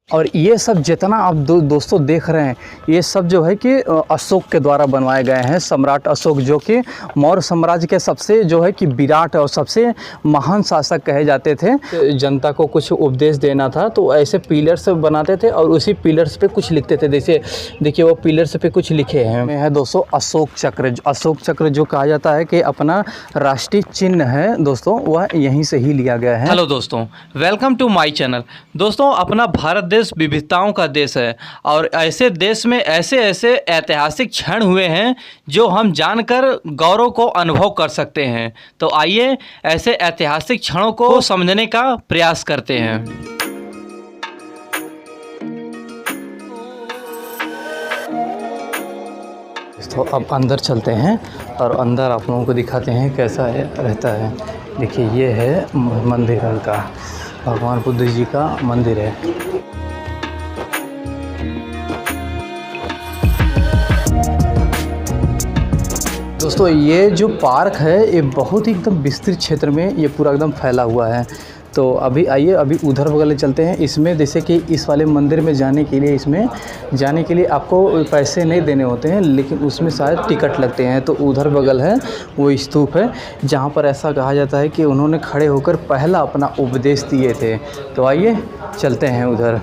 और ये सब जितना आप दोस्तों देख रहे हैं, ये सब जो है कि अशोक के द्वारा बनवाए गए हैं। सम्राट अशोक जो कि मौर्य साम्राज्य के सबसे जो है कि विराट और सबसे महान शासक कहे जाते थे। जनता को कुछ उपदेश देना था तो ऐसे पिलर्स बनाते थे और उसी पिलर्स पे कुछ लिखते थे। जैसे देखिए वो पिलर्स पे कुछ लिखे हैं। है दोस्तों अशोक चक्र। अशोक चक्र जो कहा जाता है कि अपना राष्ट्रीय चिन्ह है दोस्तों, वह यहीं से ही लिया गया है। हेलो दोस्तों, वेलकम टू माय चैनल। दोस्तों अपना भारत देश विविधताओं का देश है और ऐसे देश में ऐसे ऐतिहासिक क्षण हुए हैं जो हम जानकर गौरव को अनुभव कर सकते हैं। तो आइए ऐसे ऐतिहासिक क्षणों को समझने का प्रयास करते हैं। तो अब अंदर चलते हैं और अंदर आप लोगों को दिखाते हैं कैसा है रहता है। देखिए ये है मंदिर का, भगवान बुद्ध जी का मंदिर है। दोस्तों ये जो पार्क है ये बहुत ही एकदम विस्तृत क्षेत्र में ये पूरा एकदम फैला हुआ है। तो अभी आइए अभी उधर बगल चलते हैं। इसमें जैसे कि इस वाले मंदिर में जाने के लिए, इसमें जाने के लिए आपको पैसे नहीं देने होते हैं, लेकिन उसमें शायद टिकट लगते हैं। तो उधर बगल है वो स्तूप है जहाँ पर ऐसा कहा जाता है कि उन्होंने खड़े होकर पहला अपना उपदेश दिए थे। तो आइए चलते हैं उधर।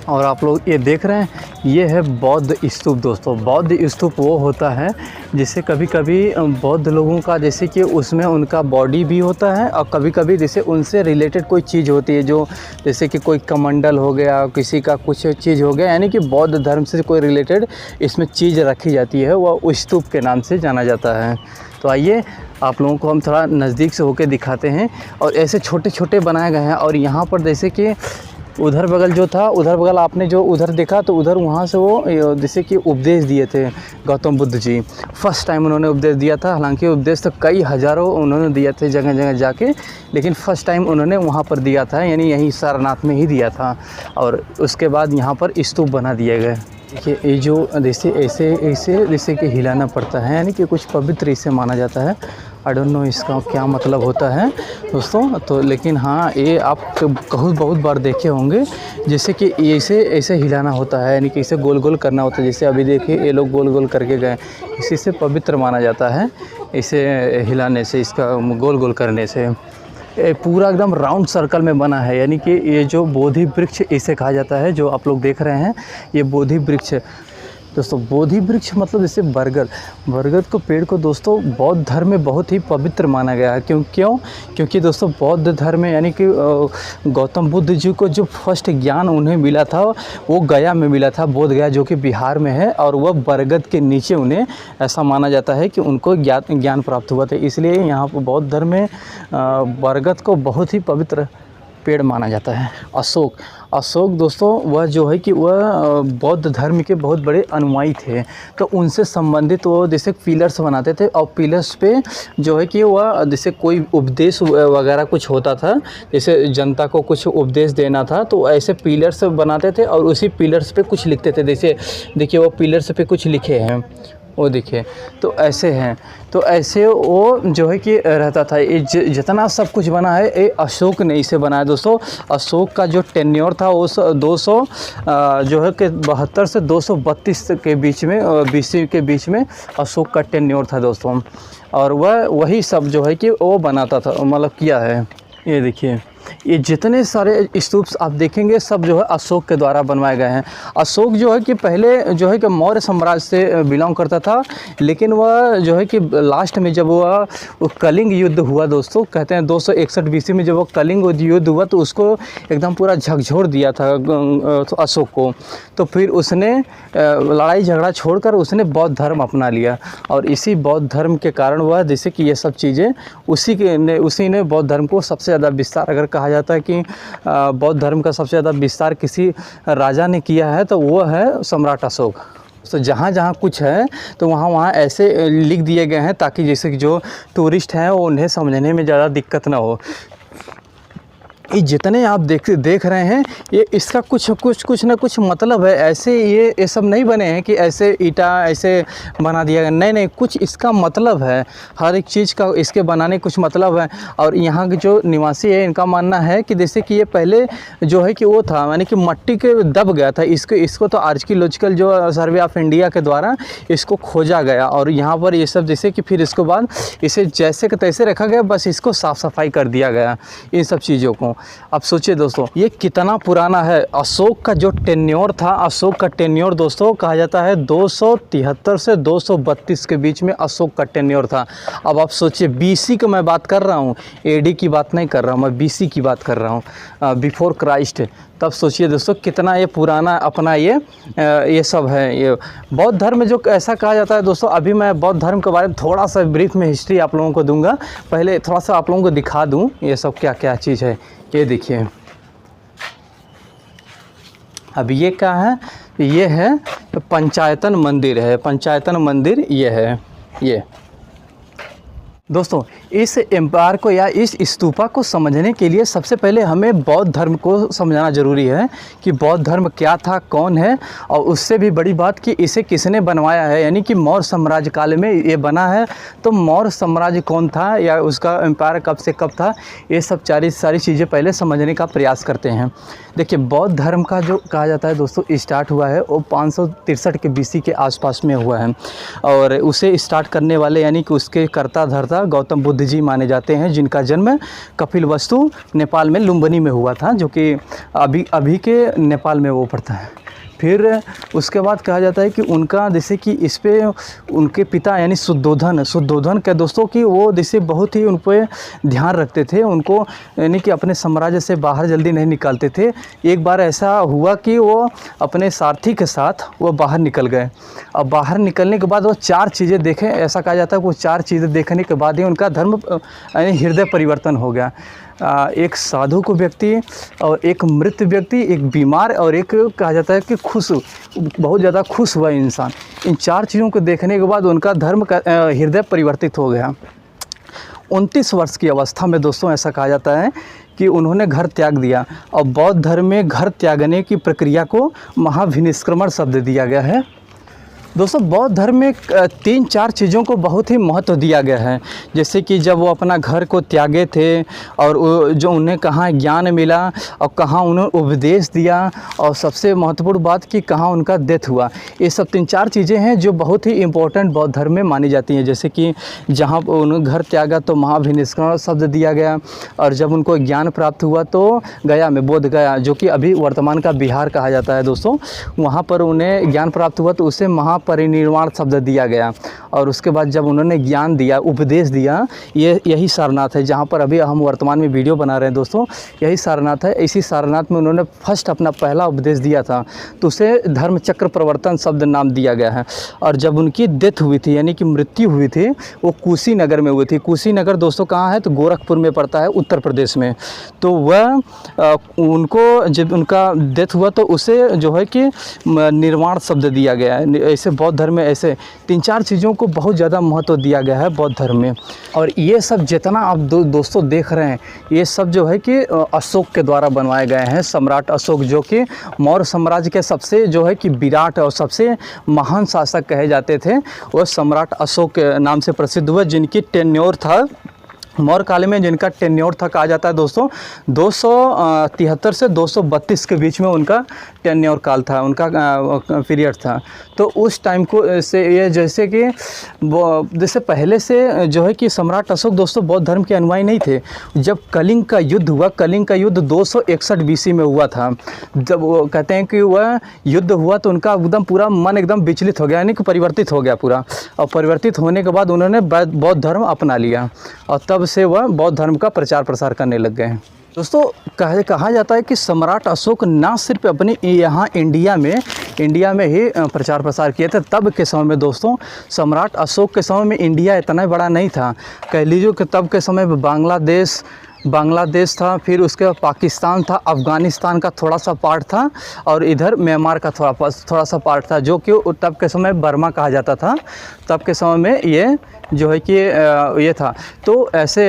और आप लोग ये देख रहे हैं ये है बौद्ध स्तूप। दोस्तों बौद्ध स्तूप वो होता है जिसे कभी कभी बौद्ध लोगों का जैसे कि उसमें उनका बॉडी भी होता है और कभी कभी जैसे उनसे रिलेटेड कोई चीज़ होती है, जो जैसे कि कोई कमंडल हो गया, किसी का कुछ चीज़ हो गया, यानी कि बौद्ध धर्म से कोई रिलेटेड इसमें चीज़ रखी जाती है, वह स्तूप के नाम से जाना जाता है। तो आइए आप लोगों को हम थोड़ा नज़दीक से होकर दिखाते हैं। और ऐसे छोटे छोटे बनाए गए हैं। और यहाँ पर जैसे कि उधर बगल जो था, उधर बगल आपने जो उधर देखा तो उधर वहाँ से वो जैसे कि उपदेश दिए थे गौतम बुद्ध जी। फर्स्ट टाइम उन्होंने उपदेश दिया था। हालांकि उपदेश तो कई हज़ारों उन्होंने दिया थे जगह जगह जाके, लेकिन फ़र्स्ट टाइम उन्होंने वहाँ पर दिया था, यानी यहीं सारनाथ में ही दिया था। और उसके बाद यहाँ पर स्तूप बना दिए गए। देखिए ये जो जैसे ऐसे जैसे कि हिलाना पड़ता है, यानी कि कुछ पवित्र इसे माना जाता है। आई डोंट नो इसका क्या मतलब होता है दोस्तों, तो लेकिन हाँ ये आप बहुत बार देखे होंगे जैसे कि ऐसे हिलाना होता है, यानी कि इसे गोल गोल करना होता है। जैसे अभी देखिए ये लोग गोल गोल करके गए, इसी से पवित्र माना जाता है, इसे हिलाने से, इसका गोल गोल करने से। पूरा एकदम राउंड सर्कल में बना है, यानी कि ये जो बोधि वृक्ष इसे कहा जाता है, जो आप लोग देख रहे हैं ये बोधि वृक्ष। दोस्तों बोधि वृक्ष मतलब जैसे बरगद को पेड़ को दोस्तों बौद्ध धर्म में बहुत ही पवित्र माना गया है। क्योंकि दोस्तों बौद्ध धर्म में यानी कि गौतम बुद्ध जी को जो फर्स्ट ज्ञान उन्हें मिला था वो गया में मिला था, बोध गया जो कि बिहार में है। और वह बरगद के नीचे उन्हें ऐसा माना जाता है कि उनको ज्ञान प्राप्त हुआ था। इसलिए यहाँ पर बौद्ध धर्म में बरगद को बहुत ही पवित्र पेड़ माना जाता है। अशोक दोस्तों वह जो है कि वह बौद्ध धर्म के बहुत बड़े अनुयायी थे। तो उनसे संबंधित वो जैसे पिलर्स बनाते थे और पिलर्स पे जो है कि वह जैसे कोई उपदेश वगैरह कुछ होता था, जैसे जनता को कुछ उपदेश देना था तो ऐसे पिलर्स बनाते थे और उसी पिलर्स पे कुछ लिखते थे। जैसे देखिए वो पिलर्स पे कुछ लिखे हैं, वो देखिए। तो ऐसे हैं, तो ऐसे वो जो है कि रहता था। ये जितना सब कुछ बना है ये अशोक ने इसे बनाया। दोस्तों अशोक का जो टेन्योर था वो 200 जो है कि 72 से 232 के बीच में, BC के बीच में अशोक का टेन्योर था दोस्तों। और वही सब जो है कि वो बनाता था, मतलब किया है। ये देखिए ये जितने सारे स्तूप्स आप देखेंगे सब जो है अशोक के द्वारा बनवाए गए हैं। अशोक जो है कि पहले जो है कि मौर्य साम्राज्य से बिलोंग करता था, लेकिन वह जो है कि लास्ट में जब वो कलिंग युद्ध हुआ दोस्तों, कहते हैं 261 BC में जब वो कलिंग युद्ध हुआ तो उसको एकदम पूरा झकझोर दिया था अशोक को। तो फिर उसने लड़ाई झगड़ा छोड़कर उसने बौद्ध धर्म अपना लिया। और इसी बौद्ध धर्म के कारण वह जैसे कि ये सब चीज़ें उसी ने बौद्ध धर्म को सबसे ज़्यादा विस्तार, अगर कहा जाता है कि बौद्ध धर्म का सबसे ज़्यादा विस्तार किसी राजा ने किया है तो वो है सम्राट अशोक। तो जहाँ जहाँ कुछ है तो वहाँ ऐसे लिख दिए गए हैं ताकि जैसे कि जो टूरिस्ट हैं वो उन्हें समझने में ज़्यादा दिक्कत ना हो। ये जितने आप देख रहे हैं ये इसका कुछ ना कुछ मतलब है। ऐसे ये सब नहीं बने हैं कि ऐसे ईंटा ऐसे बना दिया गया, नहीं, कुछ इसका मतलब है। हर एक चीज़ का इसके बनाने कुछ मतलब है। और यहाँ के जो निवासी है इनका मानना है कि जैसे कि ये पहले जो है कि वो था, यानी कि मट्टी के दब गया था। इसको तो आर्कियोलॉजिकल जो सर्वे ऑफ इंडिया के द्वारा इसको खोजा गया और यहाँ पर ये सब जैसे कि फिर इसके बाद इसे जैसे के तैसे रखा गया, बस इसको साफ़ सफाई कर दिया गया इन सब चीज़ों को। अब सोचिए दोस्तों ये कितना पुराना है। अशोक का जो टेन्योर था, अशोक का टेन्योर दोस्तों कहा जाता है 273 से 232 के बीच में अशोक का टेन्योर था। अब आप सोचिए बीसी की मैं बात कर रहा हूँ, एडी की बात नहीं कर रहा हूँ, मैं बीसी की बात कर रहा हूँ, बिफोर क्राइस्ट। तब सोचिए दोस्तों कितना ये पुराना अपना ये सब है। ये बौद्ध धर्म जो ऐसा कहा जाता है दोस्तों, अभी मैं बौद्ध धर्म के बारे में थोड़ा सा ब्रीफ में हिस्ट्री आप लोगों को दूंगा। पहले थोड़ा सा आप लोगों को दिखा दूं ये सब क्या क्या चीज़ है। ये देखिए अब ये क्या है, ये है पंचायतन मंदिर है, पंचायतन मंदिर ये है। ये दोस्तों इस एम्पायर को या इस स्तूपा को समझने के लिए सबसे पहले हमें बौद्ध धर्म को समझना ज़रूरी है कि बौद्ध धर्म क्या था, कौन है, और उससे भी बड़ी बात कि इसे किसने बनवाया है। यानी कि मौर्य साम्राज्य काल में ये बना है, तो मौर्य साम्राज्य कौन था या उसका एम्पायर कब से कब था, ये सब सारी चीज़ें पहले समझने का प्रयास करते हैं। देखिए बौद्ध धर्म का जो कहा जाता है दोस्तों स्टार्ट हुआ है वो 563 के बीसी के आसपास में हुआ है। और उसे स्टार्ट करने वाले यानी कि उसके कर्ता धर्ता गौतम बुद्ध जी माने जाते हैं, जिनका जन्म कपिलवस्तु नेपाल में लुम्बिनी में हुआ था, जो कि अभी के नेपाल में वो पड़ता है। फिर उसके बाद कहा जाता है कि उनका जैसे कि इस पे उनके पिता यानी शुद्धोधन के दोस्तों की वो जैसे बहुत ही उन पर ध्यान रखते थे, उनको यानी कि अपने साम्राज्य से बाहर जल्दी नहीं निकालते थे। एक बार ऐसा हुआ कि वो अपने सारथी के साथ वो बाहर निकल गए। अब बाहर निकलने के बाद वो 4 चीज़ें देखें, ऐसा कहा जाता है वो 4 चीज़ें देखने के बाद ही उनका धर्म यानी हृदय परिवर्तन हो गया। एक साधु को व्यक्ति और एक मृत व्यक्ति, एक बीमार और एक कहा जाता है कि खुश, बहुत ज़्यादा खुश हुआ इंसान। इन 4 चीज़ों को देखने के बाद उनका धर्म का हृदय परिवर्तित हो गया। 29 वर्ष की अवस्था में दोस्तों ऐसा कहा जाता है कि उन्होंने घर त्याग दिया। और बौद्ध धर्म में घर त्यागने की प्रक्रिया को महाभिनिष्क्रमण शब्द दिया गया है। दोस्तों बौद्ध धर्म में 3-4 चीज़ों को बहुत ही महत्व दिया गया है। जैसे कि जब वो अपना घर को त्यागे थे और जो उन्हें कहाँ ज्ञान मिला और कहाँ उन्होंने उपदेश दिया, और सबसे महत्वपूर्ण बात कि कहाँ उनका डेथ हुआ। ये सब 3-4 चीज़ें हैं जो बहुत ही इम्पोर्टेंट बौद्ध धर्म में मानी जाती हैं। जैसे कि जहाँ उन्होंने घर त्यागा तो महाभिनिष्क्रमण शब्द दिया गया, और जब उनको ज्ञान प्राप्त हुआ तो गया में, बोध गया जो कि अभी वर्तमान का बिहार कहा जाता है दोस्तों, वहाँ पर उन्हें ज्ञान प्राप्त हुआ तो उसे परिनिर्वाण शब्द दिया गया। और उसके बाद जब उन्होंने ज्ञान दिया, उपदेश दिया, यही सारनाथ है जहाँ पर अभी हम वर्तमान में वीडियो बना रहे हैं दोस्तों, यही सारनाथ है। इसी सारनाथ में उन्होंने फर्स्ट अपना पहला उपदेश दिया था, तो उसे धर्म चक्र प्रवर्तन शब्द नाम दिया गया है। और जब उनकी डेथ हुई थी यानी कि मृत्यु हुई थी, वो कुशीनगर में हुई थी। कुशीनगर दोस्तों कहाँ है, तो गोरखपुर में पड़ता है, उत्तर प्रदेश में। तो वह उनको जब उनका डेथ हुआ तो उसे जो है कि निर्वाण शब्द दिया गया है। ऐसे बौद्ध धर्म में ऐसे 3-4 चीज़ों को बहुत ज़्यादा महत्व दिया गया है बौद्ध धर्म में। और ये सब जितना आप दोस्तों देख रहे हैं, ये सब जो है कि अशोक के द्वारा बनवाए गए हैं। सम्राट अशोक जो कि मौर्य साम्राज्य के सबसे जो है कि विराट और सबसे महान शासक कहे जाते थे, वो सम्राट अशोक के नाम से प्रसिद्ध हुए, जिनकी टेन्योर था मौर्य काल में, जिनका टेन्योर था कहा जाता है दोस्तों 273 से 232 के बीच में उनका टेन्योर काल था, उनका पीरियड था। तो उस टाइम को से ये जैसे कि जैसे पहले से जो है कि सम्राट अशोक दोस्तों बौद्ध धर्म के अनुयायी नहीं थे। जब कलिंग का युद्ध हुआ, कलिंग का युद्ध 261 बीसी में हुआ था। जब वो कहते हैं कि वह युद्ध हुआ तो उनका एकदम पूरा मन एकदम विचलित हो गया, यानी कि परिवर्तित हो गया पूरा। और परिवर्तित होने के बाद उन्होंने बौद्ध धर्म अपना लिया और तब से वह बौद्ध धर्म का प्रचार प्रसार करने लग गए। दोस्तों कहा जाता है कि सम्राट अशोक ना सिर्फ अपने यहाँ इंडिया में ही प्रचार प्रसार किए थे। तब के समय में दोस्तों सम्राट अशोक के समय में इंडिया इतना बड़ा नहीं था। कह लीजिए कि तब के समय में बांग्लादेश बांग्लादेश था, फिर उसके बाद पाकिस्तान था, अफ़गानिस्तान का थोड़ा सा पार्ट था और इधर म्यांमार का थोड़ा सा पार्ट था, जो कि तब के समय बर्मा कहा जाता था। तब के समय में ये जो है कि ये था। तो ऐसे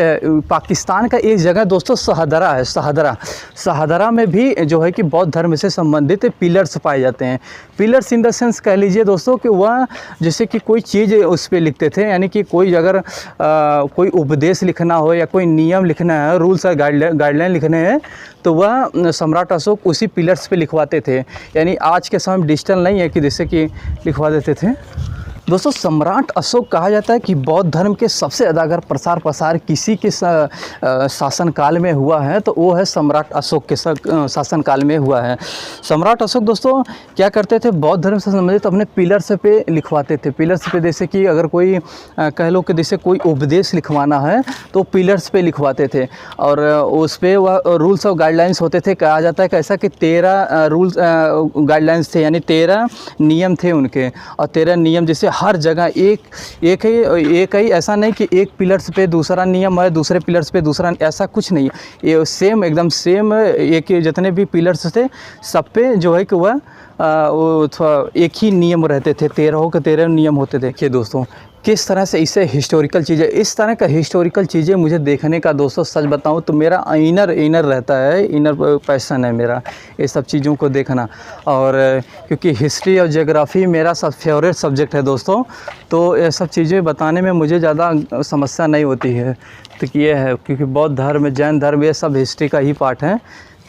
पाकिस्तान का एक जगह दोस्तों शहदरा है, शहदरा में भी जो है कि बौद्ध धर्म से संबंधित पिलर्स पाए जाते हैं। पिलर्स इन द सेंस कह लीजिए दोस्तों कि वह जैसे कि कोई चीज़ उस पर लिखते थे, यानी कि कोई अगर कोई उपदेश लिखना हो या कोई नियम लिखना है, रूल्स और गाइडलाइन लिखने हैं, तो वह सम्राट अशोक उसी पिलर्स पे लिखवाते थे। यानी आज के समय डिजिटल नहीं है कि जैसे कि लिखवा देते थे। दोस्तों सम्राट अशोक कहा जाता है कि बौद्ध धर्म के सबसे ज़्यादा अगर प्रसार किसी के शासनकाल में हुआ है तो वो है सम्राट अशोक के शासनकाल में हुआ है। सम्राट अशोक दोस्तों क्या करते थे, बौद्ध धर्म से संबंधित अपने पिलर्स पे लिखवाते थे। पिलर्स पे जैसे कि अगर कोई कह लो कि जैसे कोई उपदेश लिखवाना है तो पिलर्स पे लिखवाते थे और उस पर वह रूल्स और गाइडलाइंस होते थे। कहा जाता है कि ऐसा कि 13 रूल्स गाइडलाइंस थे, यानी 13 नियम थे उनके, और 13 नियम जैसे हर जगह एक ही, ऐसा नहीं कि एक पिलर्स पे दूसरा नियम है, दूसरे पिलर्स पे दूसरा, ऐसा कुछ नहीं। ये सेम एकदम सेम एक जितने भी पिलर्स थे सब पे जो है कि वह एक ही नियम रहते थे, 13 के 13 नियम होते थे। देखिए दोस्तों किस तरह से इससे हिस्टोरिकल चीज़ें, इस तरह का हिस्टोरिकल चीज़ें मुझे देखने का दोस्तों सच बताऊं तो मेरा इनर रहता है, इनर पैशन है मेरा ये सब चीज़ों को देखना। और क्योंकि हिस्ट्री और ज्योग्राफी मेरा सब फेवरेट सब्जेक्ट है दोस्तों, तो ये सब चीज़ें बताने में मुझे ज़्यादा समस्या नहीं होती है। तो ये है क्योंकि बौद्ध धर्म, जैन धर्म, ये सब हिस्ट्री का ही पार्ट है।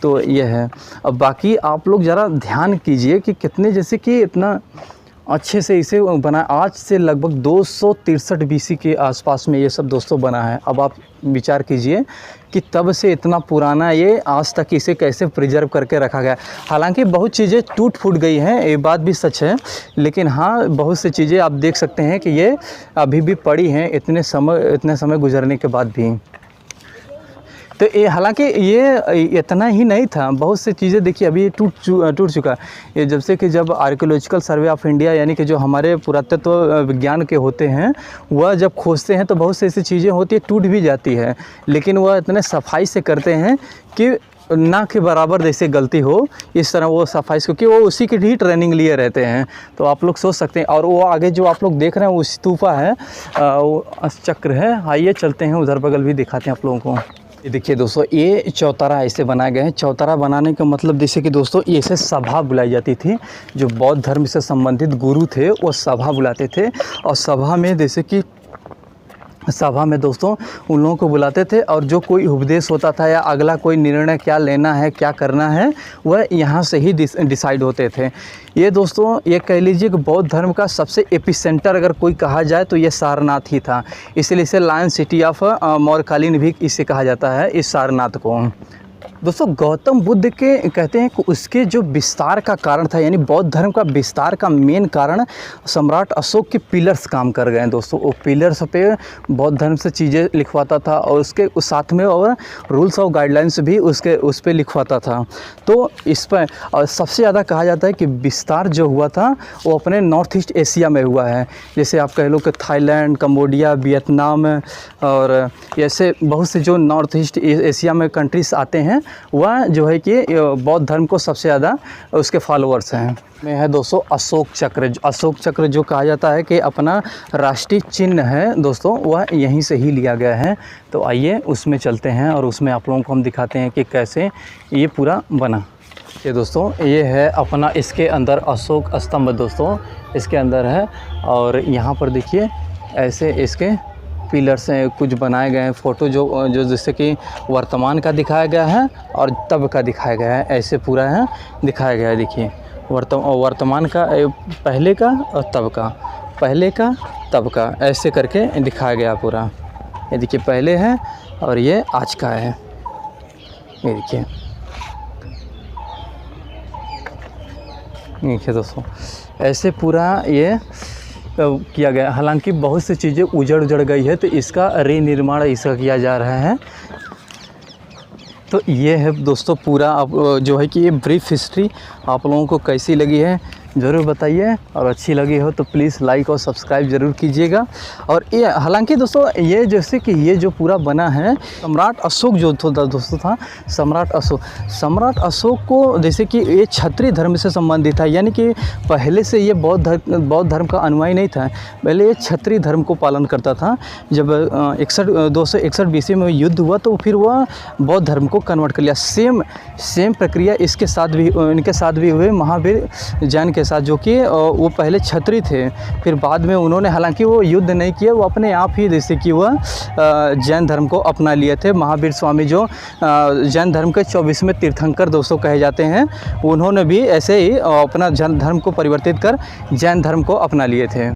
तो ये है। अब बाकी आप लोग ज़रा ध्यान कीजिए कि कितने जैसे कि इतना अच्छे से इसे बना, आज से लगभग 263 BC के आसपास में ये सब दोस्तों बना है। अब आप विचार कीजिए कि तब से इतना पुराना ये आज तक इसे कैसे प्रिजर्व करके रखा गया। हालांकि बहुत चीज़ें टूट फूट गई हैं, ये बात भी सच है, लेकिन हाँ बहुत सी चीज़ें आप देख सकते हैं कि ये अभी भी पड़ी हैं इतने समय गुजरने के बाद भी। तो ये हालांकि ये इतना ही नहीं था, बहुत सी चीज़ें देखिए अभी टूट चुका। ये जब से कि जब आर्कियोलॉजिकल सर्वे ऑफ इंडिया यानी कि जो हमारे पुरातत्व विज्ञान के होते हैं वह जब खोजते हैं तो बहुत सी ऐसी चीज़ें होती है टूट भी जाती है, लेकिन वह इतने सफाई से करते हैं कि ना के बराबर जैसे गलती हो इस तरह वो सफाई, क्योंकि वो उसी की ही ट्रेनिंग लिए रहते हैं। तो आप लोग सोच सकते हैं। और वो आगे जो आप लोग देख रहे हैं वो स्तूपा है, वो चक्र है। आइए चलते हैं उधर बगल भी दिखाते हैं आप लोगों को। ये देखिए दोस्तों ये चौतारा ऐसे बनाए गए हैं। चौतारा बनाने का मतलब जैसे कि दोस्तों ऐसे सभा बुलाई जाती थी, जो बौद्ध धर्म से संबंधित गुरु थे वो सभा बुलाते थे, और सभा में जैसे कि सभा में दोस्तों उन लोगों को बुलाते थे, और जो कोई उपदेश होता था या अगला कोई निर्णय क्या लेना है क्या करना है वह यहाँ से ही डिसाइड होते थे। ये दोस्तों ये कह लीजिए कि बौद्ध धर्म का सबसे एपिसेंटर अगर कोई कहा जाए तो ये सारनाथ ही था, इसलिए इसे लायन सिटी ऑफ मौर्यकालीन भी इसे कहा जाता है, इस सारनाथ को। दोस्तों गौतम बुद्ध के कहते हैं कि उसके जो विस्तार का कारण था, यानी बौद्ध धर्म का विस्तार का मेन कारण सम्राट अशोक के पिलर्स काम कर गए हैं दोस्तों। वो पिलर्स पे बौद्ध धर्म से चीज़ें लिखवाता था, और उसके उस साथ में और रूल्स और गाइडलाइंस भी उस पर लिखवाता था। तो इस पर और सबसे ज़्यादा कहा जाता है कि विस्तार जो हुआ था वो अपने नॉर्थ ईस्ट एशिया में हुआ है। जैसे आप कह लो कि थाईलैंड, कम्बोडिया, वियतनाम और ऐसे बहुत से जो नॉर्थ ईस्ट एशिया में कंट्रीज आते हैं वह जो है कि बौद्ध धर्म को सबसे ज़्यादा उसके फॉलोअर्स हैं। में है दोस्तों अशोक चक्र। अशोक चक्र जो कहा जाता है कि अपना राष्ट्रीय चिन्ह है दोस्तों, वह यहीं से ही लिया गया है। तो आइए उसमें चलते हैं और उसमें आप लोगों को हम दिखाते हैं कि कैसे ये पूरा बना। ये दोस्तों ये है अपना, इसके अंदर अशोक स्तंभ दोस्तों इसके अंदर है, और यहाँ पर देखिए ऐसे इसके पिलर्स हैं कुछ बनाए गए हैं। फ़ोटो जो जैसे कि वर्तमान का दिखाया गया है और तब का दिखाया गया है, ऐसे पूरा है दिखाया गया है। देखिए वर्तमान का, पहले का और तब का, पहले का तब का, ऐसे करके दिखाया गया पूरा। ये देखिए पहले है और ये आज का है। ये देखिए दोस्तों ऐसे पूरा ये किया गया। हालांकि बहुत सी चीज़ें उजड़ गई है, तो इसका रिनिर्माण इसका किया जा रहा है। तो ये है दोस्तों पूरा अब जो है कि ये ब्रीफ हिस्ट्री आप लोगों को कैसी लगी है ज़रूर बताइए, और अच्छी लगी हो तो प्लीज़ लाइक और सब्सक्राइब ज़रूर कीजिएगा। और ये हालांकि दोस्तों ये जैसे कि ये जो पूरा बना है, सम्राट अशोक जो दोस्तों था, सम्राट अशोक को जैसे कि ये क्षत्रिय धर्म से संबंधित था, यानी कि पहले से ये बौद्ध धर्म का अनुयायी नहीं था, पहले ये क्षत्रिय धर्म को पालन करता था। जब 261 BC में युद्ध हुआ तो फिर वह बौद्ध धर्म को कन्वर्ट कर लिया। सेम प्रक्रिया इनके साथ भी हुए महावीर जैन के साथ, जो कि वो पहले क्षत्रिय थे, फिर बाद में उन्होंने, हालांकि वो युद्ध नहीं किया, वो अपने आप ही जैसे कि वह जैन धर्म को अपना लिए थे। महावीर स्वामी जो जैन धर्म के 24वें तीर्थंकर दोस्तों कहे जाते हैं, उन्होंने भी ऐसे ही अपना जैन धर्म को परिवर्तित कर जैन धर्म को अपना लिए थे।